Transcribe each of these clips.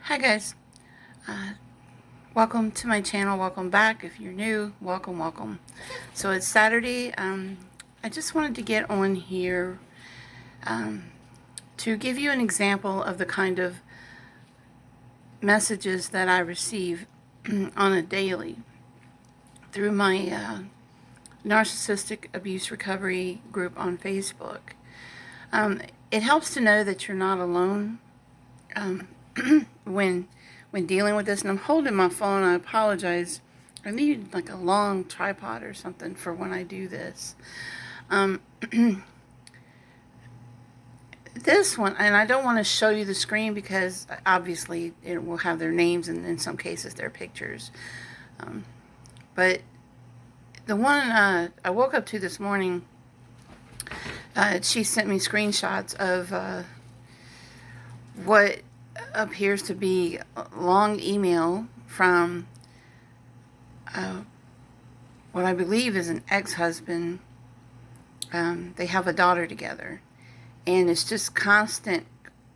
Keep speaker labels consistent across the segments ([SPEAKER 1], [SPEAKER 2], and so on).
[SPEAKER 1] Hi guys, welcome to my channel, welcome back. If you're new, welcome. So it's Saturday. I just wanted to get on here to give you an example of the kind of messages that I receive on a daily through my narcissistic abuse recovery group on Facebook. It helps to know that you're not alone when dealing with this. And I'm holding my phone. I apologize. I need like a long tripod or something for when I do this. This one, and I don't want to show you the screen because obviously it will have their names and in some cases their pictures. But the one I woke up to this morning, she sent me screenshots of what appears to be a long email from what I believe is an ex-husband. They have a daughter together, and it's just constant,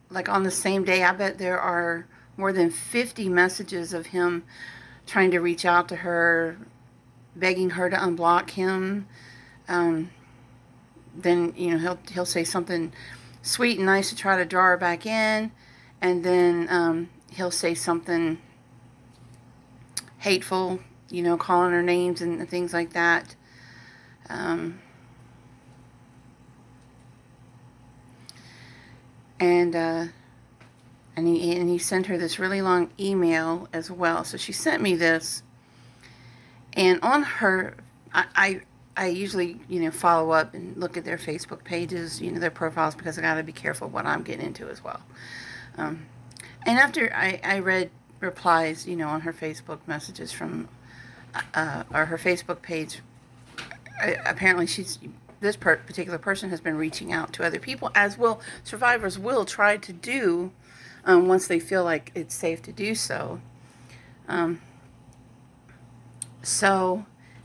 [SPEAKER 1] like on the same day. I bet there are more than 50 messages of him trying to reach out to her, begging her to unblock him. Then he'll say something sweet and nice to try to draw her back in, and then he'll say something hateful, calling her names and things like that. And he sent her this really long email as well. So she sent me this, and on her, I usually follow up and look at their Facebook pages, their profiles, because I got to be careful what I'm getting into as well. And after I read replies, on her Facebook messages from, or her Facebook page, apparently this particular person has been reaching out to other people, as will survivors will try to do once they feel like it's safe to do so. And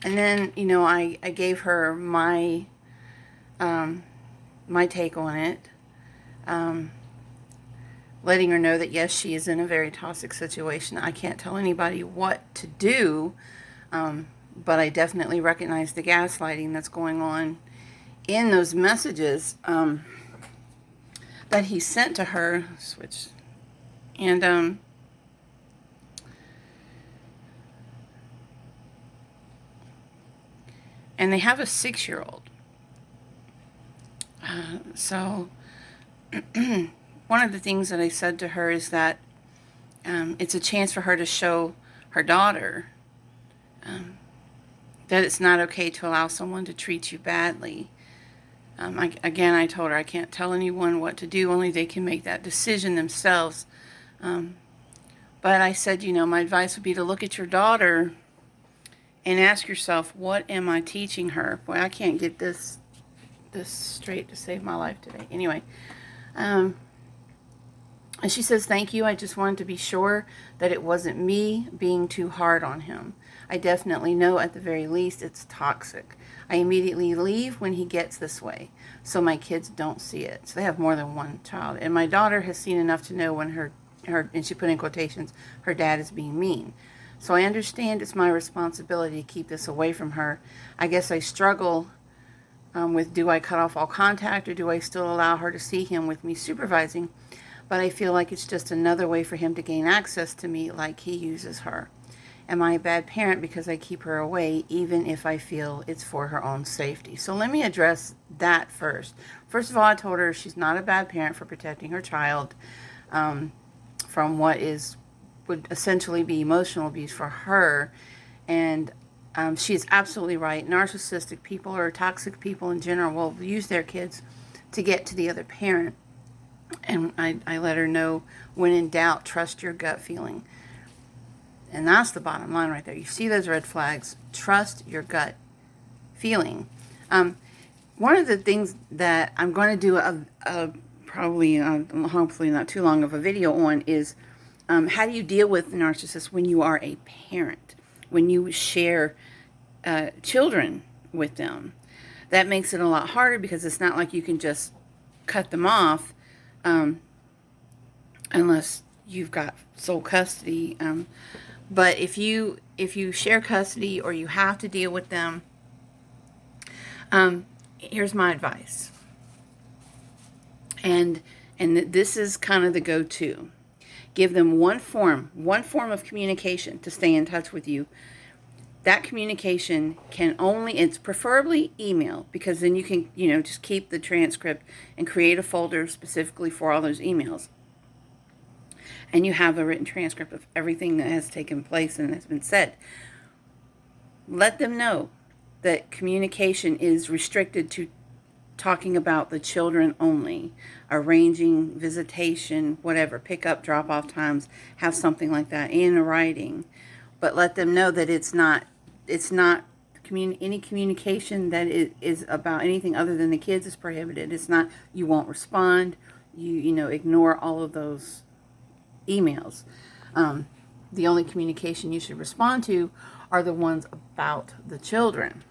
[SPEAKER 1] then, I gave her my take on it, letting her know that yes, she is in a very toxic situation. I can't tell anybody what to do, but I definitely recognize the gaslighting that's going on in those messages that he sent to her. Switch. And they have a 6-year-old. So one of the things that I said to her is that it's a chance for her to show her daughter that it's not okay to allow someone to treat you badly. I told her I can't tell anyone what to do, only they can make that decision themselves. But I said, my advice would be to look at your daughter and ask yourself, what am I teaching her? Boy, I can't get this straight to save my life today. Anyway, and she says, thank you. I just wanted to be sure that it wasn't me being too hard on him. I definitely know at the very least it's toxic. I immediately leave when he gets this way, so my kids don't see it. So they have more than one child. And my daughter has seen enough to know when her and she put in quotations, her dad is being mean. So I understand it's my responsibility to keep this away from her. I guess I struggle with, do I cut off all contact, or do I still allow her to see him with me supervising? But I feel like it's just another way for him to gain access to me like he uses her. Am I a bad parent because I keep her away, even if I feel it's for her own safety? So let me address that first. First of all, I told her she's not a bad parent for protecting her child from what would essentially be emotional abuse for her. And she is absolutely right. Narcissistic people, or toxic people in general, will use their kids to get to the other parent. And I let her know, when in doubt, trust your gut feeling. And that's the bottom line right there. You see those red flags. Trust your gut feeling. One of the things that I'm going to do probably, hopefully not too long of a video on is how do you deal with narcissists when you are a parent, when you share children with them. That makes it a lot harder because it's not like you can just cut them off unless you've got sole custody. But if you share custody or you have to deal with them, here's my advice. And this is kind of the go-to. Give them one form of communication to stay in touch with you. That communication it's preferably email, because then you can, just keep the transcript and create a folder specifically for all those emails. And you have a written transcript of everything that has taken place and has been said. Let them know that communication is restricted to talking about the children only, arranging visitation, whatever, pick up, drop off times, have something like that in writing. But let them know that it's not any communication that is about anything other than the kids is prohibited. It's not, you won't respond, you ignore all of those emails. The only communication you should respond to are the ones about the children.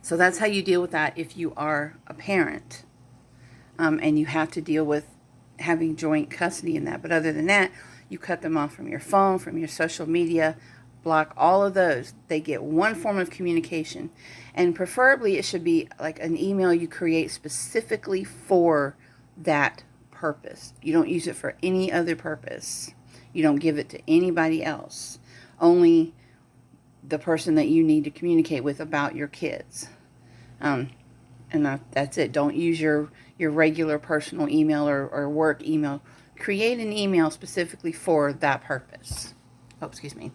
[SPEAKER 1] So that's how you deal with that if you are a parent, and you have to deal with having joint custody in that. But other than that, you cut them off from your phone, from your social media, block all of those. They get one form of communication, and preferably it should be like an email you create specifically for that purpose. You don't use it for any other purpose. You don't give it to anybody else. Only the person that you need to communicate with about your kids. And that's it. Don't use your regular personal email or work email. Create an email specifically for that purpose. Oh, excuse me.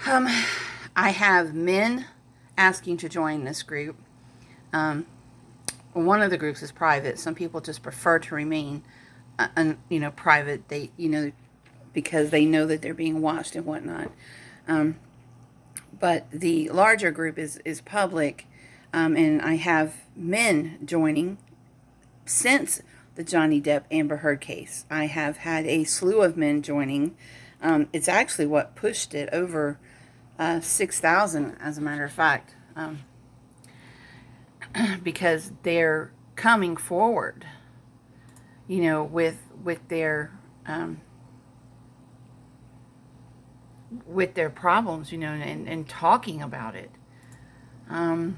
[SPEAKER 1] I have men asking to join this group. One of the groups is private. Some people just prefer to remain, private. They, because they know that they're being watched and whatnot. But the larger group is public, and I have men joining since the Johnny Depp Amber Heard case. I have had a slew of men joining. It's actually what pushed it over 6,000, as a matter of fact, because they're coming forward, with their problems, and talking about it. Let's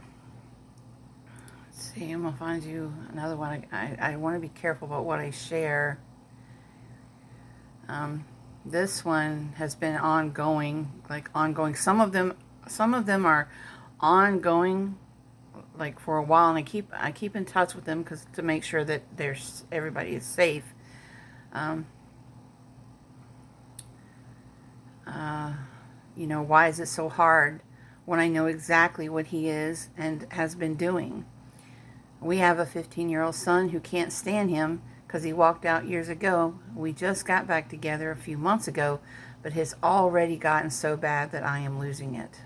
[SPEAKER 1] see, I'm going to find you another one. I want to be careful about what I share. This one has been ongoing. Some of them are ongoing, like for a while, and I keep in touch with them to make sure that everybody is safe. Why is it so hard when I know exactly what he is and has been doing? We have a 15-year-old son who can't stand him because he walked out years ago. We just got back together a few months ago, but it's already gotten so bad that I am losing it.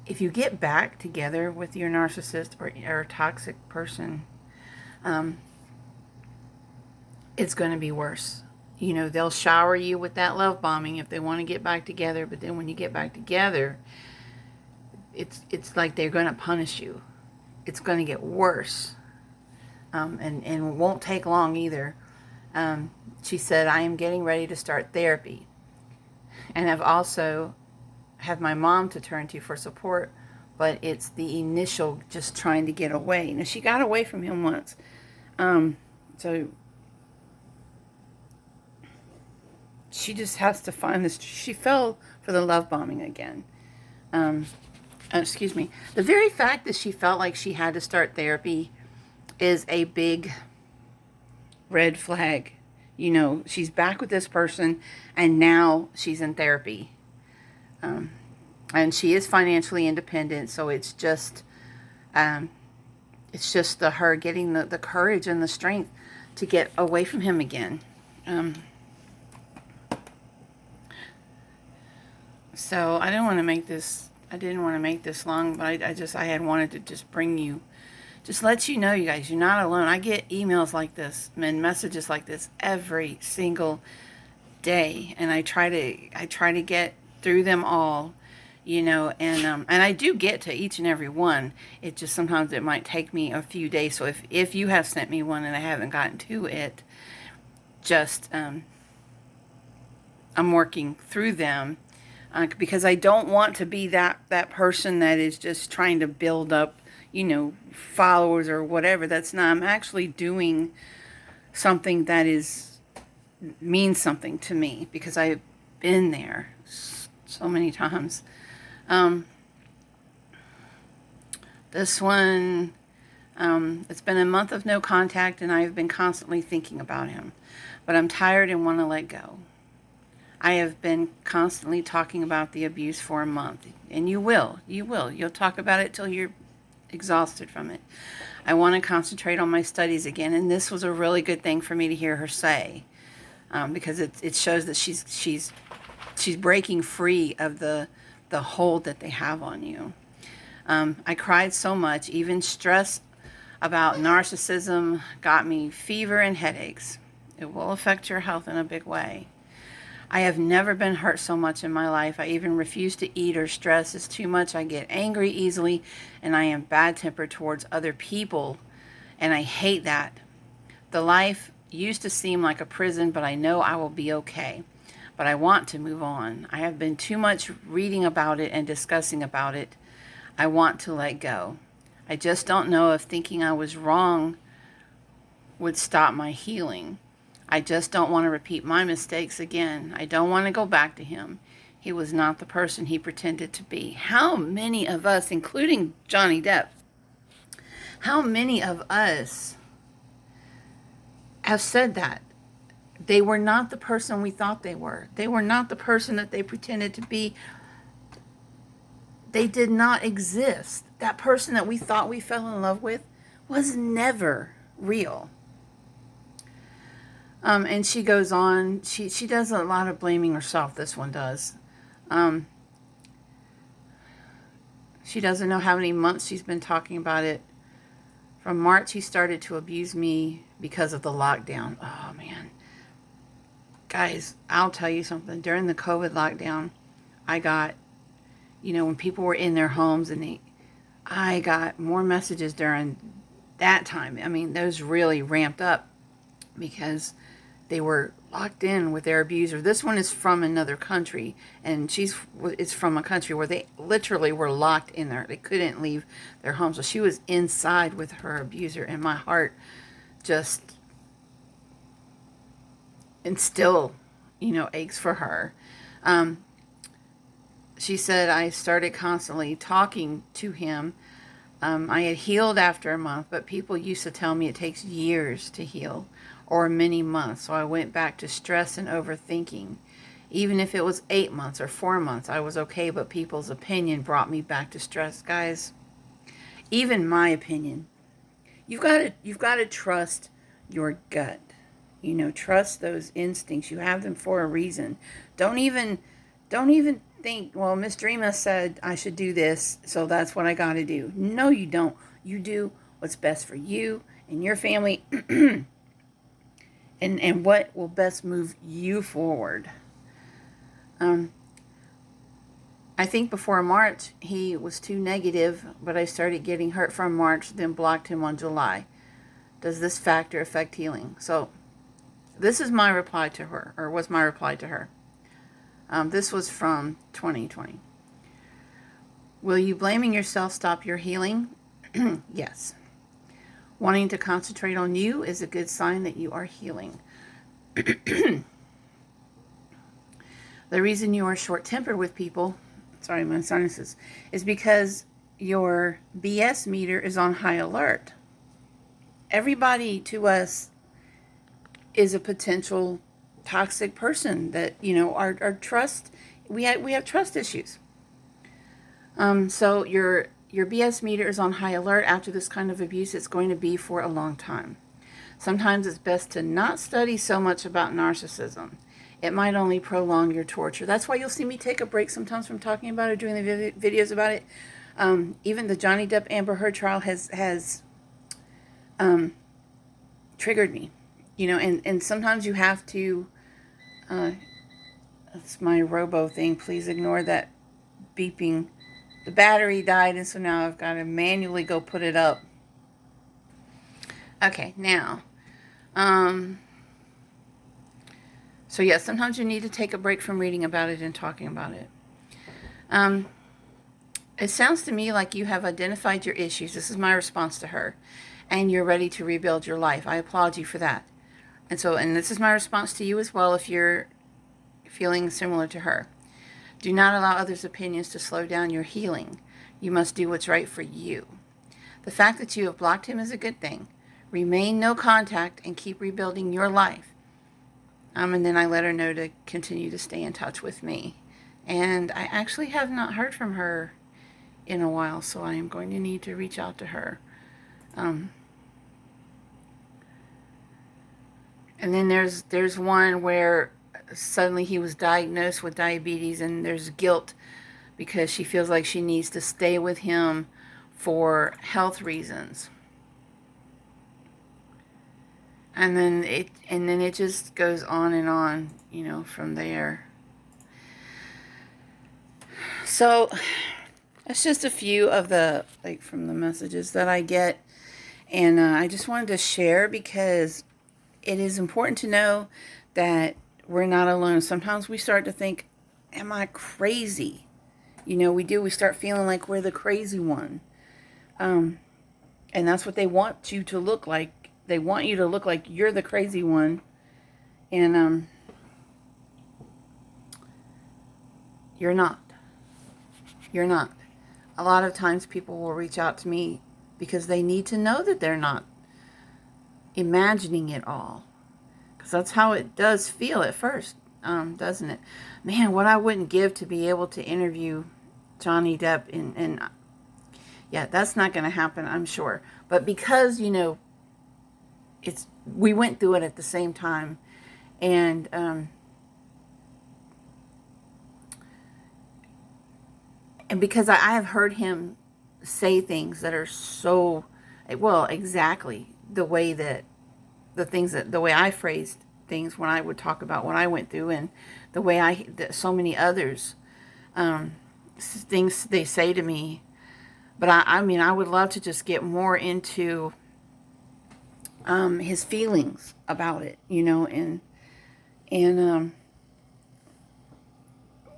[SPEAKER 1] If you get back together with your narcissist or toxic person, it's going to be worse. They'll shower you with that love bombing if they want to get back together, but then when you get back together, it's like they're going to punish you. It's going to get worse, and it won't take long either. She said, I am getting ready to start therapy, and I've also have my mom to turn to for support, but it's the initial just trying to get away. Now, she got away from him once, so she just has to find this. She fell for the love bombing again. Excuse me. The very fact that she felt like she had to start therapy is a big red flag. She's back with this person, and now she's in therapy. And she is financially independent, so it's just her getting the courage and the strength to get away from him again. So I didn't want to make this long, but I had wanted to just let you know, you guys, you're not alone. I get emails like this and messages like this every single day, and I try to get through them all, and I do get to each and every one. It just sometimes it might take me a few days. So if you have sent me one and I haven't gotten to it, just I'm working through them because I don't want to be that person that is just trying to build up, followers or whatever. That's not. I'm actually doing something that means something to me because I've been there so many times. This one, it's been a month of no contact and I've been constantly thinking about him, but I'm tired and want to let go. I have been constantly talking about the abuse for a month, and you'll talk about it till you're exhausted from it. I want to concentrate on my studies again, and this was a really good thing for me to hear her say, because it shows that she's breaking free of the hold that they have on you. I cried so much, even stress about narcissism got me fever and headaches. It will affect your health in a big way. I have never been hurt so much in my life. I even refuse to eat or stress is too much. I get angry easily, and I am bad-tempered towards other people, and I hate that. The life used to seem like a prison, but I know I will be okay. But I want to move on. I have been too much reading about it and discussing about it. I want to let go. I just don't know if thinking I was wrong would stop my healing. I just don't want to repeat my mistakes again. I don't want to go back to him. He was not the person he pretended to be. How many of us, including Johnny Depp, how many of us have said that? They were not the person we thought they were. They were not the person that they pretended to be. They did not exist. That person that we thought we fell in love with was never real. And she goes on, she does a lot of blaming herself, this one does. She doesn't know how many months she's been talking about it. From March, he started to abuse me because of the lockdown. Oh, man. Guys, I'll tell you something. During the COVID lockdown, I got, when people were in their homes, and I got more messages during that time. I mean, those really ramped up because they were locked in with their abuser. This one is from another country, and it's from a country where they literally were locked in there. They couldn't leave their home. So she was inside with her abuser, and my heart just, and still, aches for her. She said, I started constantly talking to him. I had healed after a month, but people used to tell me it takes years to heal, or many months. So I went back to stress and overthinking. Even if it was 8 months or 4 months, I was okay, but people's opinion brought me back to stress. Guys, even my opinion. You've got to trust your gut. Trust those instincts. You have them for a reason. Don't even think, well, Miss Dreama said I should do this, so that's what I got to do. No, you don't. You do what's best for you and your family and what will best move you forward. I think before March, he was too negative, but I started getting hurt from March, then blocked him on July. Does this factor affect healing? So this is my reply to her, or was my reply to her. This was from 2020. Will you blaming yourself stop your healing? Yes. Wanting to concentrate on you is a good sign that you are healing. The reason you are short-tempered with people, sorry, my sinuses, is because your BS meter is on high alert. Everybody to us is a potential toxic person that, our trust, we have trust issues. So your BS meter is on high alert after this kind of abuse. It's going to be for a long time. Sometimes it's best to not study so much about narcissism. It might only prolong your torture. That's why you'll see me take a break sometimes from talking about it, doing the videos about it. Even the Johnny Depp Amber Heard trial has triggered me, and sometimes you have to, that's my robo thing. Please ignore that beeping. The battery died, and so now I've got to manually go put it up. Okay, now, so yeah, sometimes you need to take a break from reading about it and talking about it. It sounds to me like you have identified your issues. This is my response to her. And you're ready to rebuild your life. I applaud you for that. And this is my response to you as well if you're feeling similar to her. Do not allow others' opinions to slow down your healing. You must do what's right for you. The fact that you have blocked him is a good thing. Remain no contact and keep rebuilding your life. And then I let her know to continue to stay in touch with me. And I actually have not heard from her in a while, so I am going to need to reach out to her. And then there's one where suddenly he was diagnosed with diabetes, and there's guilt because she feels like she needs to stay with him for health reasons. And then it just goes on and on, from there. So that's just a few of from the messages that I get. And I just wanted to share because it is important to know that we're not alone. Sometimes we start to think, am I crazy? We start feeling like we're the crazy one. And that's what they want you to look like. They want you to look like you're the crazy one. And you're not. You're not. A lot of times people will reach out to me because they need to know that they're not imagining it all. Because that's how it does feel at first, doesn't it? Man, what I wouldn't give to be able to interview Johnny Depp. And yeah, that's not going to happen, I'm sure. But because, we went through it at the same time. And because I have heard him say things that are so, well, exactly the way I phrased things when I would talk about what I went through, and the way so many others, things they say to me. But I mean, I would love to just get more into his feelings about it, and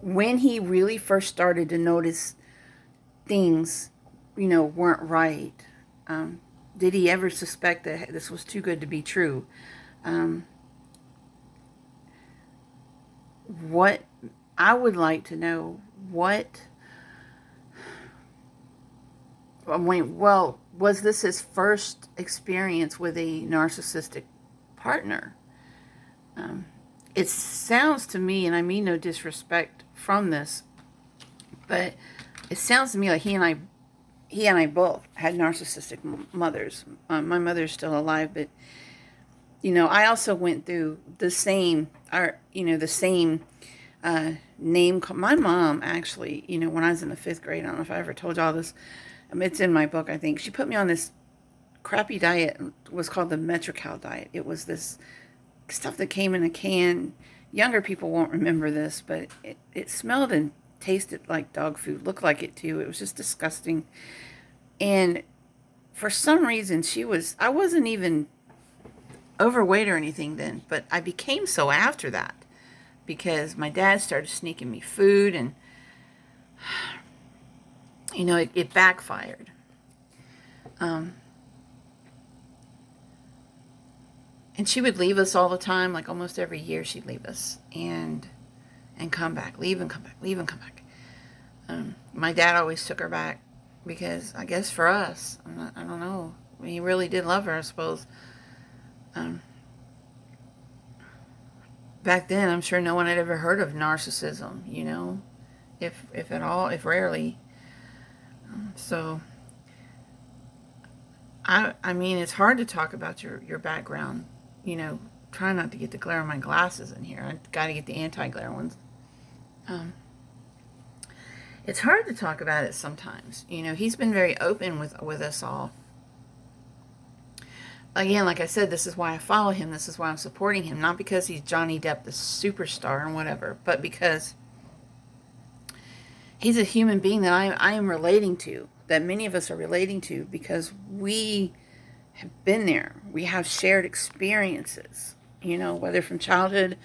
[SPEAKER 1] when he really first started to notice things, weren't right, did he ever suspect that this was too good to be true? What I would like to know, was this his first experience with a narcissistic partner? It sounds to me, and I mean no disrespect from this, but it sounds to me like he and I both had narcissistic mothers. My mother's still alive, but I also went through the same, name. My mom actually, when I was in the 5th grade, I don't know if I ever told y'all this. It's in my book, I think. She put me on this crappy diet. It was called the Metrocal diet. It was this stuff that came in a can. Younger people won't remember this, but it smelled and tasted like dog food. Looked like it too. It was just disgusting. And for some reason, I wasn't even overweight or anything then, but I became so after that because my dad started sneaking me food, and it backfired. And she would leave us all the time, like almost every year she'd leave us and come back, leave and come back, leave and come back. My dad always took her back because I guess for us, I don't know, he really did love her, I suppose. Back then, I'm sure no one had ever heard of narcissism, if at all, if rarely. So, I mean, it's hard to talk about your background. Try not to get the glare on my glasses in here. I got to get the anti-glare ones. It's hard to talk about it sometimes. He's been very open with us all. Again, like I said, this is why I follow him. This is why I'm supporting him. Not because he's Johnny Depp, the superstar and whatever, but because he's a human being that I am relating to, that many of us are relating to, because we have been there. We have shared experiences, whether from childhood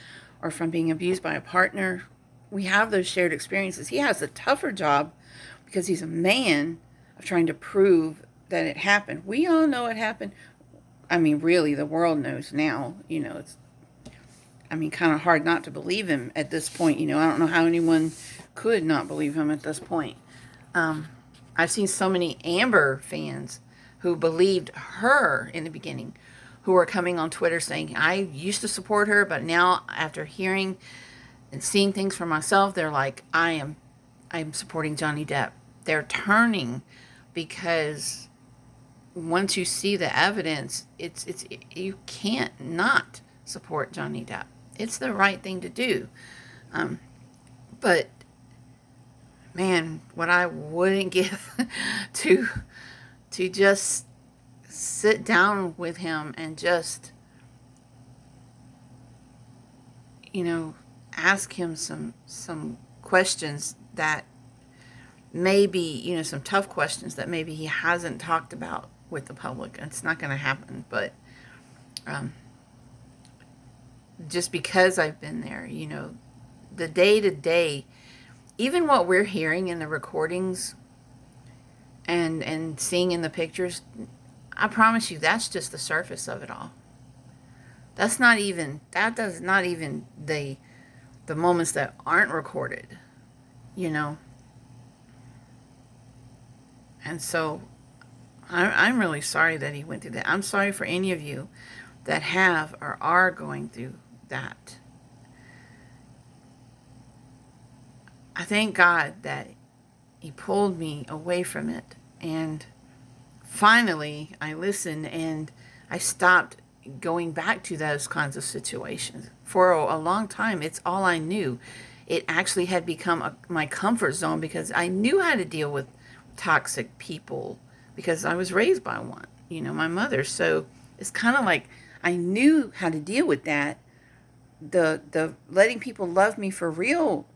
[SPEAKER 1] or from being abused by a partner. We have those shared experiences. He has a tougher job because he's a man of trying to prove that it happened. We all know it happened. I mean, really, the world knows now. It's, kind of hard not to believe him at this point. I don't know how anyone could not believe him at this point. I've seen so many Amber fans who believed her in the beginning, who are coming on Twitter saying, I used to support her, but now after hearing and seeing things for myself, they're like, I'm supporting Johnny Depp. They're turning because once you see the evidence, it's you can't not support Johnny Depp. It's the right thing to do. But man, what I wouldn't give to just sit down with him and just, ask him some questions that maybe, some tough questions that maybe he hasn't talked about with the public. It's not going to happen, but just because I've been there, the day to day, even what we're hearing in the recordings and seeing in the pictures, I promise you, that's just the surface of it all. That does not even the moments that aren't recorded, And so I'm really sorry that he went through that. I'm sorry for any of you that have or are going through that. I thank God that he pulled me away from it. And finally, I listened and I stopped going back to those kinds of situations. For a long time, it's all I knew. It actually had become my comfort zone because I knew how to deal with toxic people because I was raised by one, my mother. So it's kind of like I knew how to deal with that. The letting people love me for real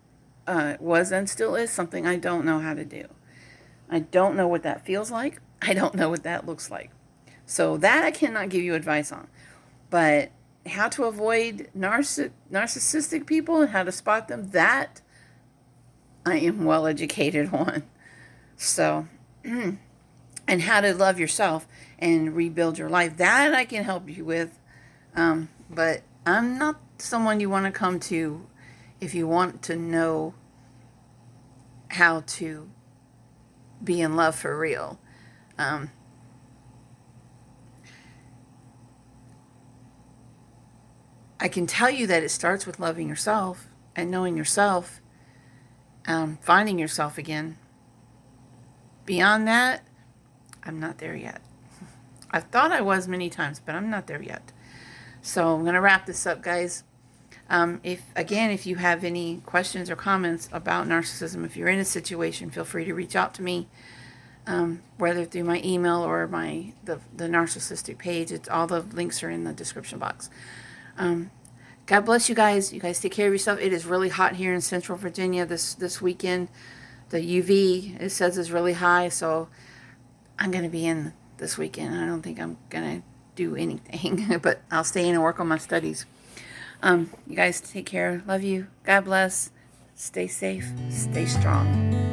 [SPEAKER 1] was and still is something I don't know how to do. I don't know what that feels like. I don't know what that looks like. So that I cannot give you advice on. But how to avoid narcissistic people and how to spot them, that I am well educated on. So, and how to love yourself and rebuild your life, that I can help you with. But I'm not someone you want to come to if you want to know how to be in love for real. I can tell you that it starts with loving yourself and knowing yourself, finding yourself again. Beyond that, I'm not there yet. I've thought I was many times, but I'm not there yet. So I'm going to wrap this up, guys. If you have any questions or comments about narcissism, if you're in a situation, feel free to reach out to me, whether through my email or the Narcissistic page. All the links are in the description box. God bless you guys. You guys take care of yourself. It is really hot here in Central Virginia this weekend. The UV, it says, is really high, so I'm going to be in this weekend. I don't think I'm going to do anything, but I'll stay in and work on my studies. You guys take care. Love you. God bless. Stay safe. Stay strong.